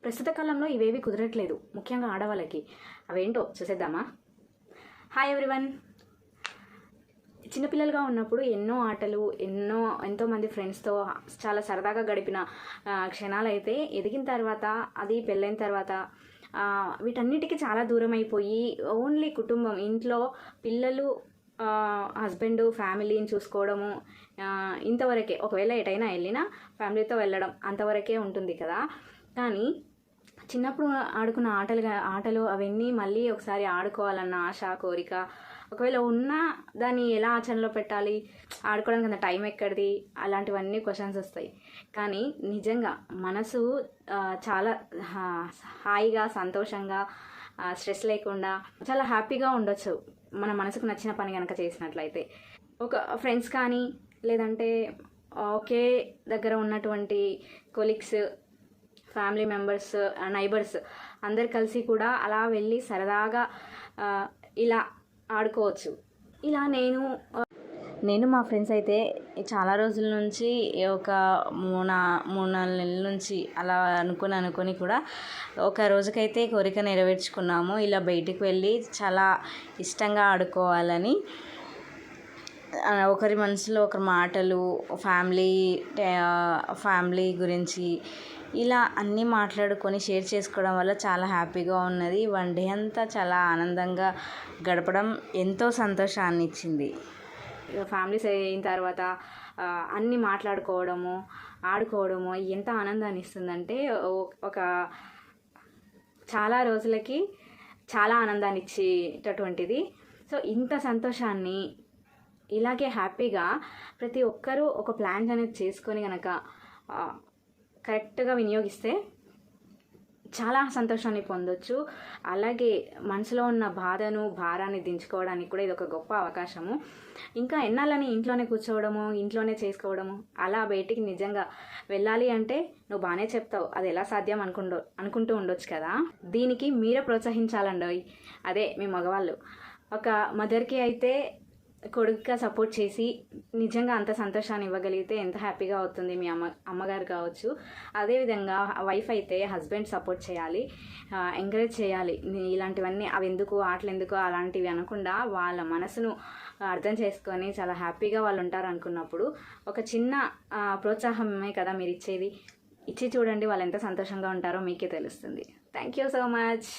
ప్రస్తుత కాలంలో ఇవేవి కుదరట్లేదు, ముఖ్యంగా ఆడవాళ్ళకి. అవేంటో చూసేద్దామా? Hi everyone. చిన్నపిల్లలుగా ఉన్నప్పుడు ఎన్నో ఆటలు, ఎంతోమంది ఫ్రెండ్స్తో చాలా సరదాగా గడిపిన క్షణాలు అయితే ఎదిగిన తర్వాత, అది పెళ్ళైన తర్వాత వీటన్నిటికీ చాలా దూరం అయిపోయి ఓన్లీ కుటుంబం, ఇంట్లో పిల్లలు, హస్బెండ్, ఫ్యామిలీని చూసుకోవడము ఇంతవరకే. ఒకవేళ ఎటైనా వెళ్ళినా ఫ్యామిలీతో వెళ్ళడం అంతవరకే ఉంటుంది కదా. కానీ చిన్నప్పుడు ఆడుకున్న ఆటలు అవన్నీ మళ్ళీ ఒకసారి ఆడుకోవాలన్న ఆశ, కోరిక ఒకవేళ ఉన్నా దాన్ని ఎలా ఆచరణలో పెట్టాలి, ఆడుకోవడానికి అంత టైం ఎక్కడిది, అలాంటివన్నీ క్వశ్చన్స్ వస్తాయి. కానీ నిజంగా మనసు చాలా హాయిగా, సంతోషంగా, స్ట్రెస్ లేకుండా చాలా హ్యాపీగా ఉండొచ్చు మన మనసుకు నచ్చిన పని కనుక చేసినట్లయితే. ఒక ఫ్రెండ్స్ కానీ లేదంటే ఒకే దగ్గర ఉన్నటువంటి కొలీగ్స్, ఫ్యామిలీ మెంబర్స్, నైబర్స్ అందరు కలిసి కూడా అలా వెళ్ళి సరదాగా ఇలా ఆడుకోవచ్చు. ఇలా నేను మా ఫ్రెండ్స్ అయితే చాలా రోజుల నుంచి ఒక 3-4 నెలల నుంచి అలా అనుకొని కూడా ఒక రోజుకైతే కోరిక నెరవేర్చుకున్నాము. ఇలా బయటికి వెళ్ళి చాలా ఇష్టంగా ఆడుకోవాలని. ఒకరి మనసులో ఒకరి మాటలు, ఫ్యామిలీ గురించి ఇలా అన్నీ మాట్లాడుకొని షేర్ చేసుకోవడం వల్ల చాలా హ్యాపీగా ఉన్నది. వన్ డే అంతా చాలా ఆనందంగా గడపడం ఎంతో సంతోషాన్ని ఇచ్చింది. ఫ్యామిలీస్ అయిన తర్వాత అన్నీ మాట్లాడుకోవడము, ఆడుకోవడము ఎంత ఆనందాన్ని ఇస్తుందంటే ఒక చాలా రోజులకి చాలా ఆనందాన్ని ఇచ్చేటటువంటిది. సో ఇంత సంతోషాన్ని ఇలాగే హ్యాపీగా ప్రతి ఒక్కరూ ఒక ప్లాన్స్ అనేది చేసుకొని కనుక కరెక్ట్గా వినియోగిస్తే చాలా సంతోషాన్ని పొందొచ్చు. అలాగే మనసులో ఉన్న భారాన్ని దించుకోవడానికి కూడా ఇది ఒక గొప్ప అవకాశము. ఇంకా ఎన్నాళ్ళని ఇంట్లోనే కూర్చోవడము, ఇంట్లోనే చేసుకోవడము, అలా బయటికి నిజంగా వెళ్ళాలి అంటే నువ్వు బాగానే చెప్తావు, అది ఎలా సాధ్యం అనుకుంటూ ఉండొచ్చు కదా. దీనికి మీరే ప్రోత్సహించాలండి. అదే మీ మగవాళ్ళు. ఒక మదర్కి అయితే కొడుకుగా సపోర్ట్ చేసి నిజంగా అంత సంతోషాన్ని ఇవ్వగలిగితే ఎంత హ్యాపీగా అవుతుంది మీ అమ్మగారు కావచ్చు. అదేవిధంగా వైఫ్ అయితే హస్బెండ్ సపోర్ట్ చేయాలి, ఎంకరేజ్ చేయాలి. ఇలాంటివన్నీ ఆటలు ఎందుకు అలాంటివి అనకుండా వాళ్ళ మనసును అర్థం చేసుకొని చాలా హ్యాపీగా వాళ్ళు ఉంటారు అనుకున్నప్పుడు ఒక చిన్న ప్రోత్సాహమే కదా మీరు ఇచ్చేది. ఇచ్చి చూడండి, వాళ్ళు ఎంత సంతోషంగా ఉంటారో మీకే తెలుస్తుంది. Thank you so much.